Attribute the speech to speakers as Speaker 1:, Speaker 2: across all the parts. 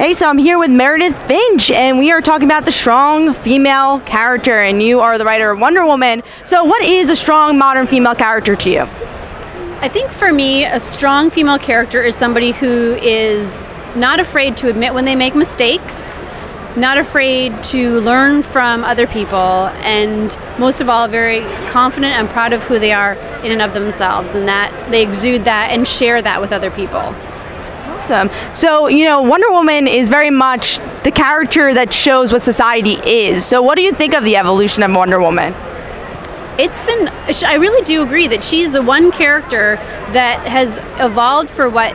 Speaker 1: Hey, so I'm here with Meredith Finch, and we are talking about the strong female character, and you are the writer of Wonder Woman. So what is a strong modern female character to you?
Speaker 2: I think for me, a strong female character is somebody who is not afraid to admit when they make mistakes, not afraid to learn from other people, and most of all, very confident and proud of who they are in and of themselves, and that they exude that and share that with other people.
Speaker 1: Awesome. So, you know, Wonder Woman is very much the character that shows what society is. So what do you think of the evolution of Wonder Woman?
Speaker 2: I really do agree that she's the one character that has evolved for what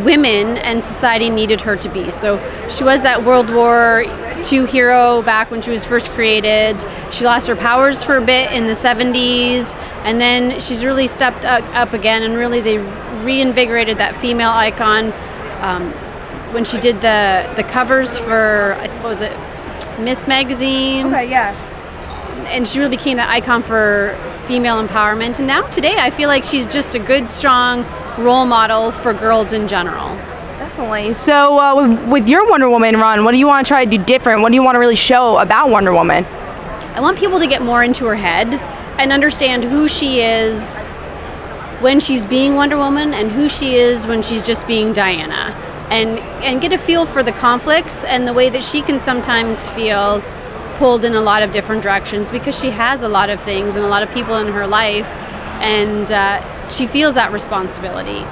Speaker 2: women and society needed her to be. So she was that World War II hero back when she was first created. She lost her powers for a bit in the 70s, and then she's really stepped up again, and really they reinvigorated that female icon when she did the covers for, what was it, Miss Magazine?
Speaker 1: Okay, yeah.
Speaker 2: And she really became that icon for female empowerment. And now today I feel like she's just a good, strong role model for girls in general.
Speaker 1: Definitely. So with your Wonder Woman run, what do you want to try to do different? What do you want to really show about Wonder Woman?
Speaker 2: I want people to get more into her head and understand who she is when she's being Wonder Woman and who she is when she's just being Diana. And get a feel for the conflicts and the way that she can sometimes feel pulled in a lot of different directions, because she has a lot of things and a lot of people in her life, and she feels that responsibility.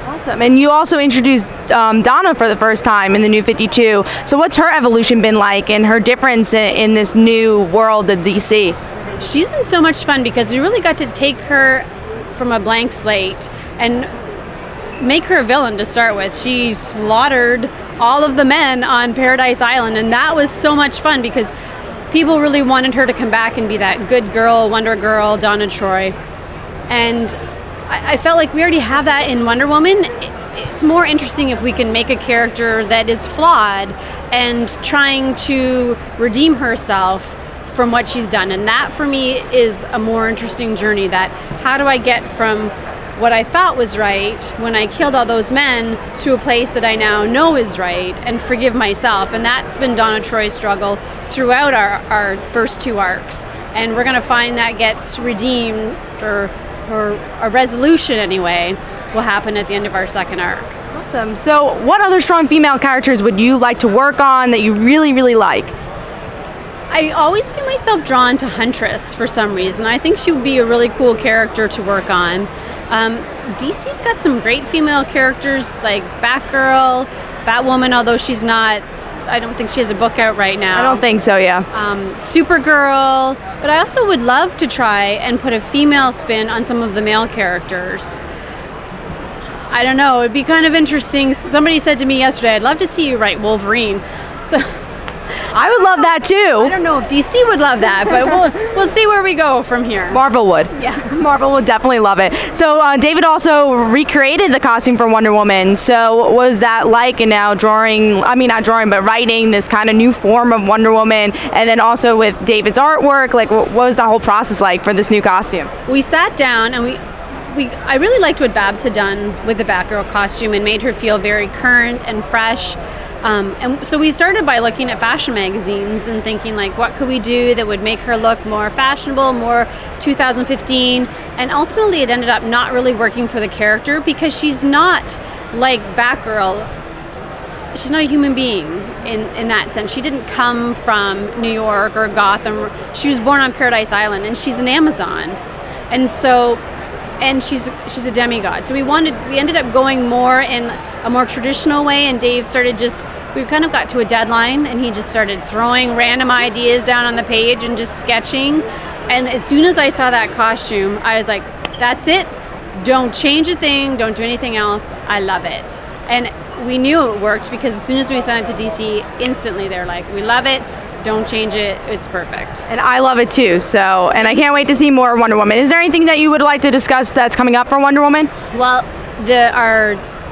Speaker 1: Awesome. And you also introduced Donna for the first time in the New 52. So what's her evolution been like, and her difference in this new world of DC?
Speaker 2: She's been so much fun because we really got to take her from a blank slate and make her a villain to start with. She slaughtered all of the men on Paradise Island, and that was so much fun because people really wanted her to come back and be that good girl, Wonder Girl, Donna Troy. And I felt like we already have that in Wonder Woman. It's more interesting if we can make a character that is flawed and trying to redeem herself from what she's done. And that for me is a more interesting journey, that how do I get from what I thought was right when I killed all those men to a place that I now know is right and forgive myself. And that's been Donna Troy's struggle throughout our first two arcs. And we're going to find that gets redeemed, or a resolution anyway, will happen at the end of our second arc.
Speaker 1: Awesome. So what other strong female characters would you like to work on that you really, really like?
Speaker 2: I always feel myself drawn to Huntress for some reason. I think she would be a really cool character to work on. DC's got some great female characters like Batgirl, Batwoman, although she's not, I don't think she has a book out right now.
Speaker 1: I don't think so, yeah.
Speaker 2: Supergirl, but I also would love to try and put a female spin on some of the male characters. I don't know, it'd be kind of interesting. Somebody said to me yesterday, I'd love to see you write Wolverine. So
Speaker 1: I would love that too.
Speaker 2: I don't know if DC would love that, but we'll see where we go from here.
Speaker 1: Marvel would.
Speaker 2: Yeah.
Speaker 1: Marvel would definitely love it. So David also recreated the costume for Wonder Woman. So what was that like, and now writing this kind of new form of Wonder Woman, and then also with David's artwork, like what was the whole process like for this new costume?
Speaker 2: We sat down and I really liked what Babs had done with the Batgirl costume and made her feel very current and fresh. And so we started by looking at fashion magazines and thinking, like, what could we do that would make her look more fashionable, more 2015, and ultimately it ended up not really working for the character because she's not like Batgirl. She's not a human being in that sense. She didn't come from New York or Gotham. She was born on Paradise Island, and she's an Amazon. And she's a demigod. So we ended up going more in a more traditional way, and Dave we kind of got to a deadline, and he just started throwing random ideas down on the page and just sketching. And as soon as I saw that costume, I was like, that's it. Don't change a thing, don't do anything else. I love it. And we knew it worked because as soon as we sent it to DC, instantly they're like, we love it. Don't change it. It's perfect.
Speaker 1: And I love it too. So, and I can't wait to see more Wonder Woman. Is there anything that you would like to discuss that's coming up for Wonder Woman?
Speaker 2: Well,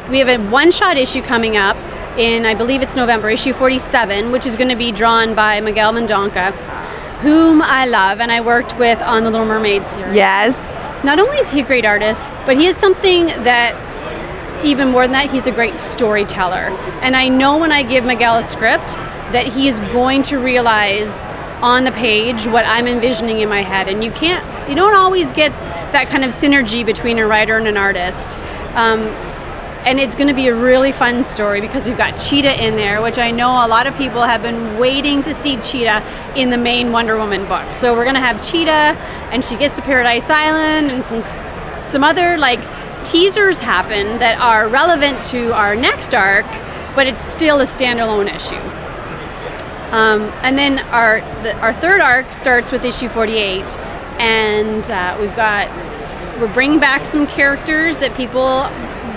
Speaker 2: we have a one-shot issue coming up in, I believe it's November, issue 47, which is going to be drawn by Miguel Mendonca, whom I love and I worked with on the Little Mermaid series.
Speaker 1: Yes.
Speaker 2: Not only is he a great artist, but he is something that even more than that, he's a great storyteller. And I know when I give Miguel a script that he is going to realize on the page what I'm envisioning in my head. And you don't always get that kind of synergy between a writer and an artist. And it's going to be a really fun story because we've got Cheetah in there, which I know a lot of people have been waiting to see Cheetah in the main Wonder Woman book. So we're going to have Cheetah, and she gets to Paradise Island, and some other like teasers happen that are relevant to our next arc, but it's still a standalone issue. And then our third arc starts with issue 48, and we're bringing back some characters that people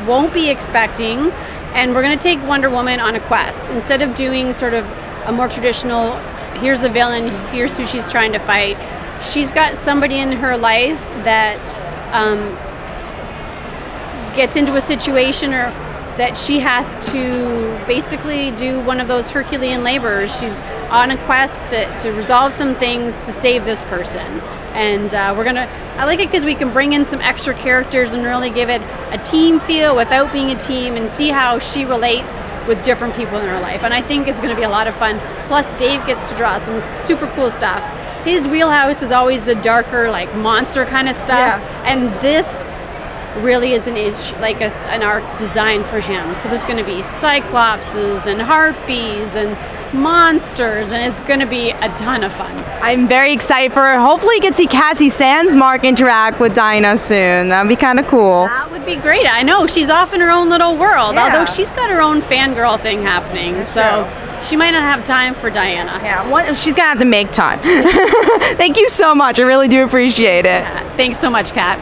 Speaker 2: won't be expecting, and we're going to take Wonder Woman on a quest. Instead of doing sort of a more traditional, here's the villain, here's who she's trying to fight, she's got somebody in her life that gets into a situation or that she has to basically do one of those Herculean labors. She's on a quest to resolve some things to save this person. And I like it because we can bring in some extra characters and really give it a team feel without being a team, and see how she relates with different people in her life. And I think it's going to be a lot of fun. Plus, Dave gets to draw some super cool stuff. His wheelhouse is always the darker, like monster kind of stuff. Yeah. And this really is an arc designed for him. So there's going to be cyclopses and harpies and monsters, and it's going to be a ton of fun. I'm very excited for her. Hopefully you can see Cassie Sandsmark interact with Dinah soon. That'd be kind of cool. That would be great. I know, she's off in her own little world, although she's got her own fangirl thing happening. That's so true. She might not have time for Diana. Yeah, she's going to have to make time. Thank you so much. I really do appreciate it. Yeah, thanks so much, Kat.